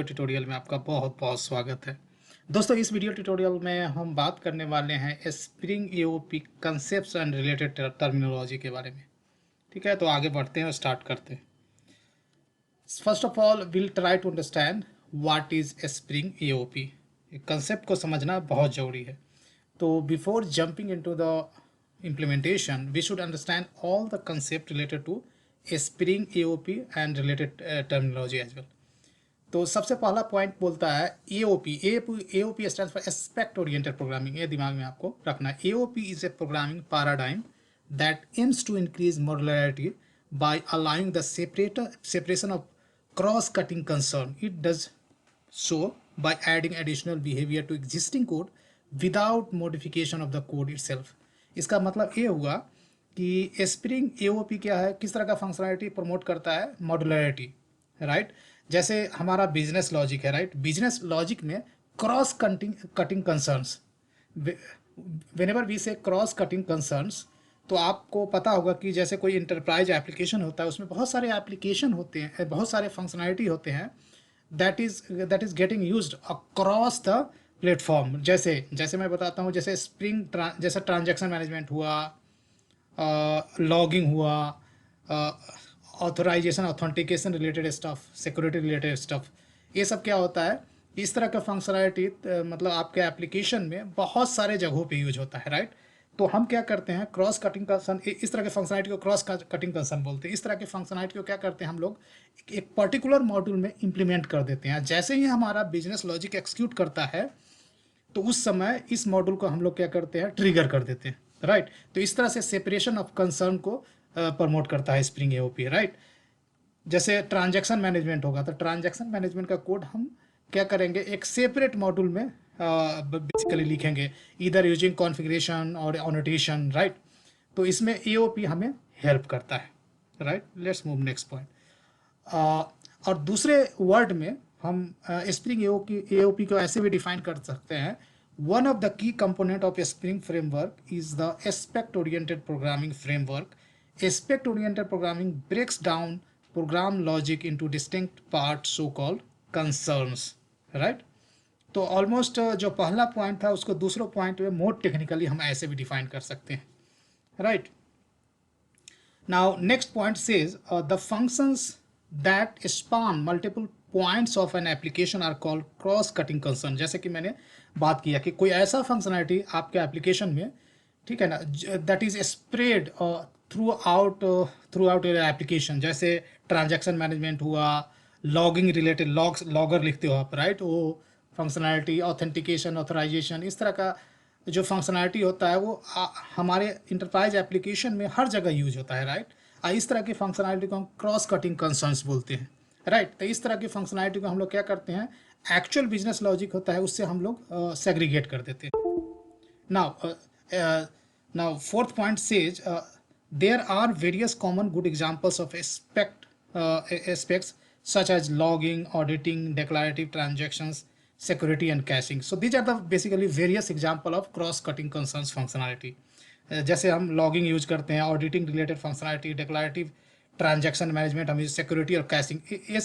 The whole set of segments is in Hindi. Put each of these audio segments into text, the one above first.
वीडियो ट्यूटोरियल में आपका बहुत बहुत स्वागत है। दोस्तों, इस वीडियो ट्यूटोरियल में हम बात करने वाले हैं spring AOP concepts and related terminology के बारे में। ठीक है, तो आगे बढ़ते हैं और स्टार्ट करते हैं। First of all will try to understand what is Spring AOP. Concept को समझना बहुत ज़रूरी है। तो before jumping into the implementation, we should understand all the concept related to Spring AOP and related terminology as well. तो सबसे पहला पॉइंट बोलता है AOP। AOP stands for aspect oriented programming. ये दिमाग में आपको रखना है। AOP is a programming paradigm that aims to increase modularity by allowing the separation of cross-cutting concern. It does so by adding additional behavior to existing code without modification of the code itself. इसका मतलब ये हुआ कि स्प्रिंग एओपी क्या है, किस तरह का फंक्शनैलिटी प्रमोट करता है, मॉड्युलरिटी, राइट। जैसे हमारा बिजनेस लॉजिक है, राइट। बिजनेस लॉजिक में cross cutting concerns, whenever we say cross cutting concerns, तो आपको पता होगा कि जैसे कोई इंटरप्राइज एप्लीकेशन होता है, उसमें बहुत सारे एप्लीकेशन होते हैं, बहुत सारे फंक्शनैलिटी होते हैं that is getting used across the platform. जैसे मैं बताता हूँ, जैसे जैसे ट्रांजैक्शन मैनेजमेंट हुआ, लॉगिंग हुआ, authorization authentication related stuff, security related stuff, ये सब क्या होता है, इस तरह का फंक्शनैलिटी मतलब आपके एप्लीकेशन में बहुत सारे जगहों पे यूज होता है, राइट। तो हम क्या करते हैं, क्रॉस कटिंग कंसर्न, इस तरह के फंक्शनैलिटी को क्रॉस कटिंग कंसर्न बोलते हैं। इस तरह के फंक्शनैलिटी को क्या करते हैं हम लोग, एक पर्टिकुलर मॉड्यूल में इंप्लीमेंट कर देते हैं। जैसे ही हमारा बिजनेस लॉजिक एक्सिक्यूट करता है, तो उस समय इस मॉड्यूल को हम लोग क्या करते हैं, ट्रिगर कर देते हैं, राइट। तो इस तरह से सेपरेशन ऑफ कंसर्न को प्रमोट करता है स्प्रिंग एओपी, राइट। जैसे ट्रांजैक्शन मैनेजमेंट होगा, तो ट्रांजैक्शन मैनेजमेंट का कोड हम क्या करेंगे, एक सेपरेट मॉड्यूल में बेसिकली लिखेंगे, इधर यूजिंग कॉन्फ़िगरेशन और एनोटेशन, राइट। तो इसमें एओपी हमें हेल्प करता है, right. Let's move next point. और दूसरे वर्ड में हम स्प्रिंग एओपी को ऐसे भी डिफाइन कर सकते हैं, one of the key component of Spring framework is the aspect oriented programming framework. Aspect oriented programming breaks down program logic into distinct part, so called concerns, right. तो ऑलमोस्ट जो पहला पॉइंट था, उसको दूसरा पॉइंट में मोर टेक्निकली हम ऐसे भी डिफाइन कर सकते हैं, right. Now next point says the functions that span multiple points of an application are called cross cutting concern. जैसे कि मैंने बात किया कि कोई ऐसा फंक्शनैलिटी आपके एप्लीकेशन में, ठीक है ना, that is spread through out your application. जैसे ट्रांजैक्शन मैनेजमेंट हुआ, लॉगिंग रिलेटेड, लॉगर लिखते हो आप, राइट। वो फंक्शनैलिटी, ऑथेंटिकेशन, ऑथराइजेशन, इस तरह का जो फंक्शनैलिटी होता है वो हमारे इंटरप्राइज एप्लीकेशन में हर जगह यूज होता है, राइट। इस तरह की फंक्शनैलिटी को हम क्रॉस कटिंग कंसर्न्स बोलते हैं, राइट। तो इस तरह की फंक्शनैलिटी को हम लोग क्या करते हैं, एक्चुअल बिजनेस लॉजिक होता है उससे हम लोग सेग्रीगेट कर देते हैं। Now fourth point says there are various common good examples of aspects such as logging, auditing, declarative transactions, security and caching. So these are the basically various example of cross-cutting concerns functionality. जैसे हम लॉगिंग यूज करते हैं, auditing related functionality, declarative transaction management, हम सिक्योरिटी और कैशिंग, ये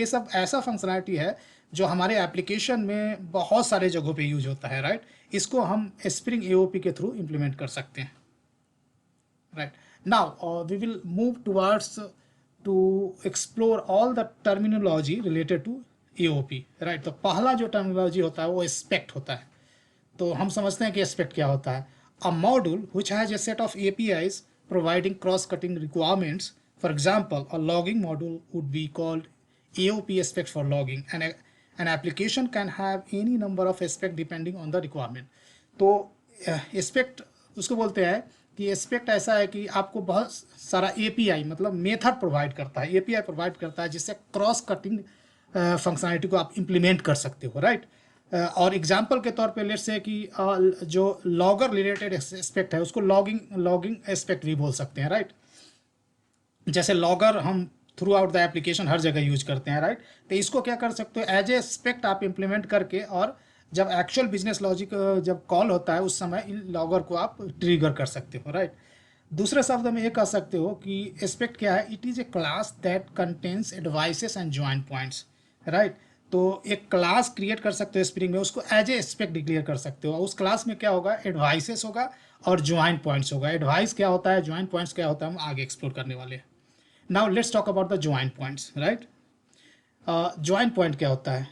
सब ऐसा फंक्शनैलिटी है जो हमारे एप्लीकेशन में बहुत सारे जगहों पे यूज होता है, राइट। इसको हम स्प्रिंग एओपी के थ्रू इम्प्लीमेंट कर सकते हैं, right. Now we will move towards to explore all the terminology related to AOP, right। तो पहला जो टर्मिनोलॉजी होता है वो एस्पेक्ट होता है। तो हम समझते हैं कि एस्पेक्ट क्या होता है। अ module which has a set of APIs providing cross-cutting requirements. For example, a logging module would be called AOP aspect for logging, and an application can have any number of aspects depending on the requirement. तो एस्पेक्ट उसको बोलते हैं कि एस्पेक्ट ऐसा है कि आपको बहुत सारा एपीआई मतलब मेथड प्रोवाइड करता है, एपीआई प्रोवाइड करता है जिससे क्रॉस कटिंग फंक्शनैलिटी को आप इंप्लीमेंट कर सकते हो, राइट। और एग्जांपल के तौर पे लेट्स से कि जो लॉगर रिलेटेड एस्पेक्ट है उसको लॉगिंग एस्पेक्ट भी बोल सकते हैं, राइट। जैसे लॉगर हम थ्रू आउट द एप्लीकेशन हर जगह यूज करते हैं, राइट। तो इसको क्या कर सकते हो, एज ए एस्पेक्ट आप इम्प्लीमेंट करके, और जब एक्चुअल बिजनेस लॉजिक जब कॉल होता है उस समय इन लॉगर को आप ट्रिगर कर सकते हो, राइट। दूसरे शब्द में ये कह सकते हो कि एस्पेक्ट क्या है, it is a class that contains advices and join points, right. तो एक क्लास क्रिएट कर सकते हो स्प्रिंग में, उसको एज ए एस्पेक्ट डिक्लेयर कर सकते हो। उस क्लास में क्या होगा, एडवाइसेस होगा और ज्वाइन पॉइंट्स होगा। एडवाइस क्या होता है, ज्वाइन पॉइंट्स क्या होता है, हम आगे एक्सप्लोर करने वाले हैं। Now let's talk about the join points, right. Join point क्या होता है?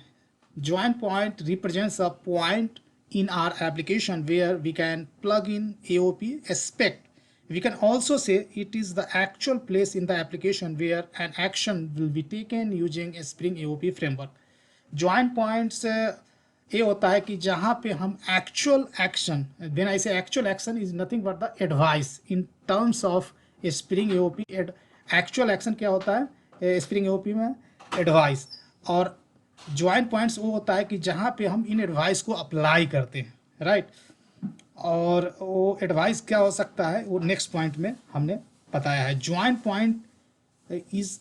Join point represents a point in our application where we can plug in AOP aspect. We can also say it is the actual place in the application where an action will be taken using a Spring AOP framework. Join points ये होता है कि जहाँ पे हम actual action, when I say actual action is nothing but the advice in terms of Spring AOP. Actual action क्या होता है Spring AOP में? Advice. और ज्वाइन पॉइंट्स वो होता है कि जहाँ पे हम इन एडवाइस को अप्लाई करते हैं, राइट। और वो एडवाइस क्या हो सकता है, वो नेक्स्ट पॉइंट में हमने बताया है। Join point is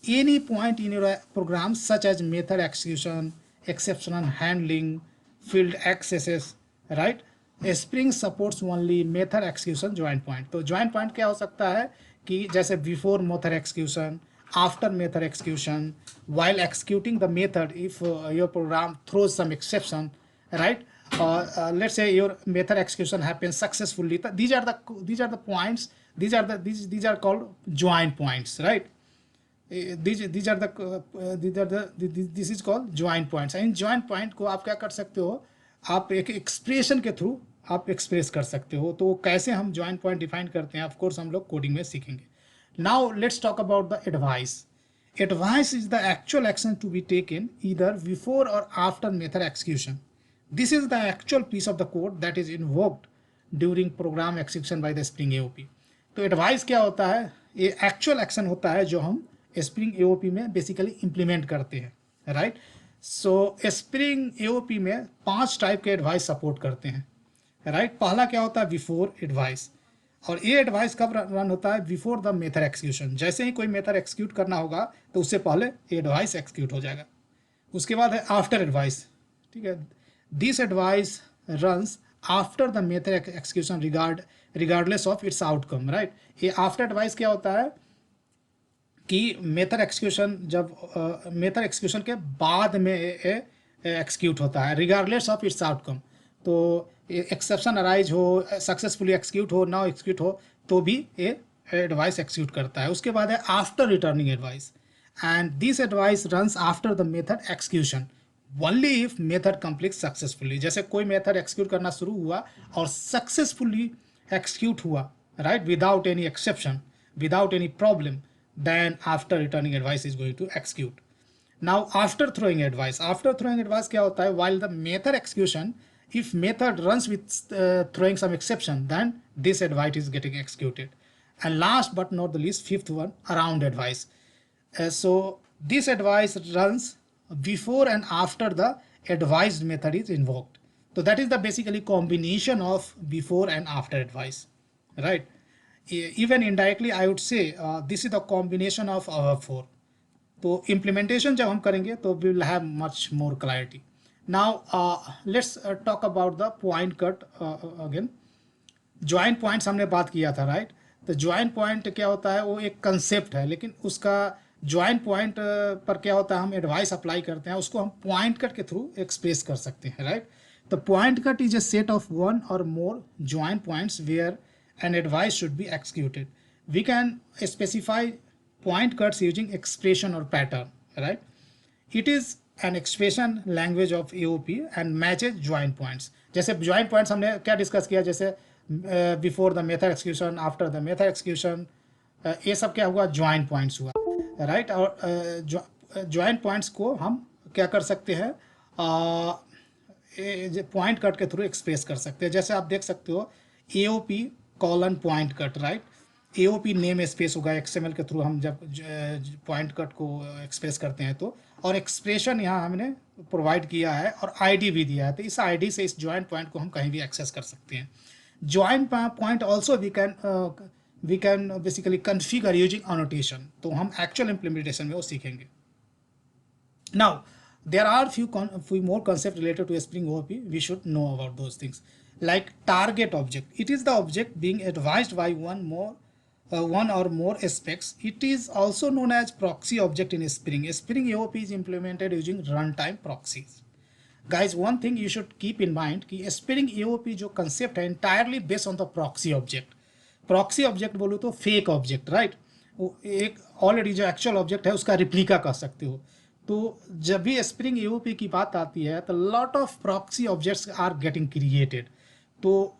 any point in your program such as method execution, exceptional handling, field accesses, right. Spring supports only method execution join point. तो ज्वाइन पॉइंट क्या हो सकता है कि जैसे before method execution, after method execution, while executing the method if your program throws some exception, right? Let's say your method execution happens successfully. These are the points. These are called join points, right? This is called join points. And join point को आप क्या कर सकते हो, आप एक एक्सप्रेशन के थ्रू आप एक्सप्रेस कर सकते हो। तो कैसे हम ज्वाइन पॉइंट डिफाइन करते हैं, ऑफ कोर्स हम लोग कोडिंग में सीखेंगे। Now let's talk about the advice. Advice is the actual action to be taken either before or after method execution. This is the actual piece of the code that is invoked during program execution by the Spring AOP. तो advice क्या होता है? ये actual action होता है जो हम Spring AOP में basically implement करते हैं, right? So Spring AOP में 5 टाइप के advice support करते हैं, right? पहला क्या होता है? Before advice। और ये एडवाइस कब रन होता है? Before the method execution. जैसे ही कोई मेथड एक्सक्यूट करना होगा तो उससे पहले ये एडवाइस एक्सक्यूट हो जाएगा। उसके बाद है आफ्टर एडवाइस, ठीक है। This advice runs after the method execution regardless of its outcome, right. ये आफ्टर एडवाइस क्या होता है कि मेथड एक्सक्यूशन जब मेथड एक्सक्यूशन के बाद में एक्सक्यूट होता है रिगार्डलेस ऑफ इट्स आउटकम। तो एक्सेप्शन अराइज हो, सक्सेसफुली एक्सक्यूट हो, ना एक्सक्यूट हो, तो भी ये एडवाइस एक्सक्यूट करता है। उसके बाद है after returning advice, and this advice runs after the method execution only if method complete successfully. जैसे कोई मेथड एक्सक्यूट करना शुरू हुआ और सक्सेसफुली एक्सक्यूट हुआ, right, without any exception, without any problem, then after returning advice is going to execute. Now after throwing advice, after throwing advice क्या होता है? While the method execution, if method runs with throwing some exception, then this advice is getting executed. And last but not the least, fifth one, around advice. So this advice runs before and after the advised method is invoked. So that is the basically combination of before and after advice, right? Even indirectly I would say this is the combination of our four. तो implementation जब हम करेंगे तो we will have much more clarity. Now let's talk about the point cut again. Join points हमने बात किया था, राइट। तो ज्वाइन पॉइंट क्या होता है? वो एक कंसेप्ट है, लेकिन उसका ज्वाइन पॉइंट पर क्या होता है? हम एडवाइस अप्लाई करते हैं, उसको हम पॉइंट कट के थ्रू एक्सप्रेस कर सकते हैं, राइट। तो point cut is a set of one और more join points where an advice should be executed. We can specify point cuts using expression और pattern, right. It is an expression language of AOP and matches join points. जैसे ज्वाइन पॉइंट्स हमने क्या डिस्कस किया, जैसे before the method execution, after the method execution, ये सब क्या हुआ? ज्वाइन पॉइंट्स हुआ, राइट। और ज्वाइन पॉइंट्स को हम क्या कर सकते हैं? पॉइंट कट के थ्रू एक्सप्रेस कर सकते हैं। जैसे आप देख सकते हो AOP colon point cut, right. AOP name space होगा XML के थ्रू हम जब पॉइंट कट को एक्सप्रेस करते हैं तो, और एक्सप्रेशन यहाँ हमने प्रोवाइड किया है और ID भी दिया है। तो इस ID से इस ज्वाइन पॉइंट को हम कहीं भी एक्सेस कर सकते हैं। Join point also we can basically configure using annotation. तो हम एक्चुअल इम्प्लीमेंटेशन में वो सीखेंगे। Now there are few more concepts related to Spring AOP we should know about those things, like target object. It is the object being advised by one one or more aspects. It is also known as proxy object in Spring. Spring AOP is implemented using runtime proxies. Guys, one thing you should keep in mind कि Spring AOP जो concept है entirely based on the proxy object. Proxy object बोलो तो fake object, right? वो एक ऑलरेडी जो एक्चुअल ऑब्जेक्ट है उसका रिप्लिका कर सकते हो. तो जब भी स्प्रिंग एओपी की बात आती है तो lot of proxy objects are getting created. तो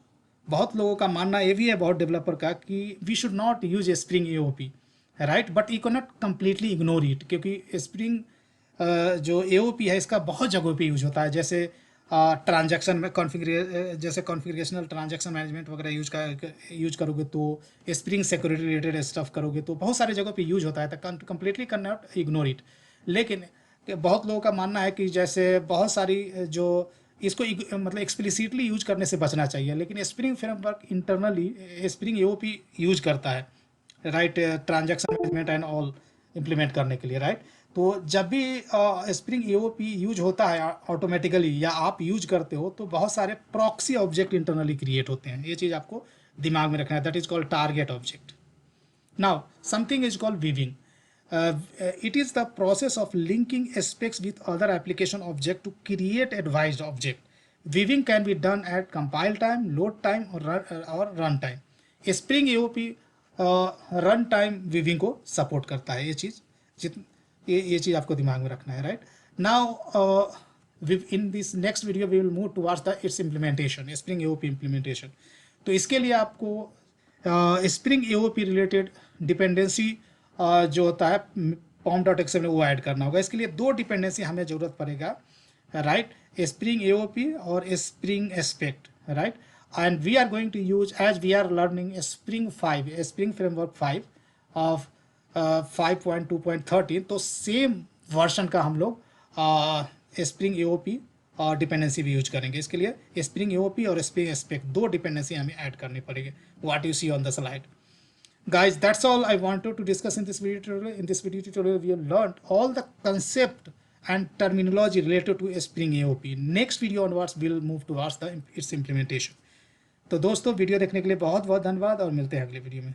बहुत लोगों का मानना ये भी है, बहुत डेवलपर का, कि we should not use Spring AOP, right, but you can not completely ignore it, क्योंकि स्प्रिंग जो एओपी है इसका बहुत जगहों पे यूज होता है. जैसे ट्रांजैक्शन में जैसे कॉन्फ़िगरेशनल ट्रांजैक्शन मैनेजमेंट वगैरह यूज करोगे तो स्प्रिंग सिक्योरिटी रिलेटेड स्टफ करोगे तो बहुत सारे जगहों पे यूज होता है. तो completely can not ignore it. लेकिन बहुत लोगों का मानना है कि जैसे बहुत सारी जो इसको मतलब एक्सप्लिसिटली यूज करने से बचना चाहिए, लेकिन spring framework internally spring AOP use करता है, right, transaction management and all implement करने के लिए, राइट. तो जब भी स्प्रिंग एओपी यूज होता है ऑटोमेटिकली या आप यूज करते हो तो बहुत सारे प्रॉक्सी ऑब्जेक्ट इंटरनली क्रिएट होते हैं. ये चीज़ आपको दिमाग में रखना है. That is called target object. Now something is called weaving. It is the process of linking aspects with other application object to create advised object. Weaving can be done at compile time, load time or run time. Spring AOP run time weaving को support करता है. ये चीज़ आपको दिमाग में रखना है, right. Now in this next video we will move towards its implementation, Spring AOP implementation. तो इसके लिए आपको Spring AOP related dependency जो होता है pom.xml में वो ऐड करना होगा. इसके लिए दो डिपेंडेंसी हमें ज़रूरत पड़ेगा, राइट, स्प्रिंग एओपी और Spring aspect, right. And we are going to use as we are learning Spring framework 5 of 5.2.13. तो सेम वर्जन का हम लोग स्प्रिंग एओपी और डिपेंडेंसी भी यूज करेंगे. इसके लिए स्प्रिंग एओपी और स्प्रिंग एस्पेक्ट दो डिपेंडेंसी हमें ऐड करनी पड़ेगी. What you see on the slide. Guys, that's all I wanted to discuss in this video tutorial. In this video tutorial, we have learned all the concept and terminology related to Spring AOP. Next video onwards, we'll move towards its implementation. तो दोस्तों वीडियो देखने के लिए बहुत बहुत धन्यवाद और मिलते हैं अगले वीडियो में.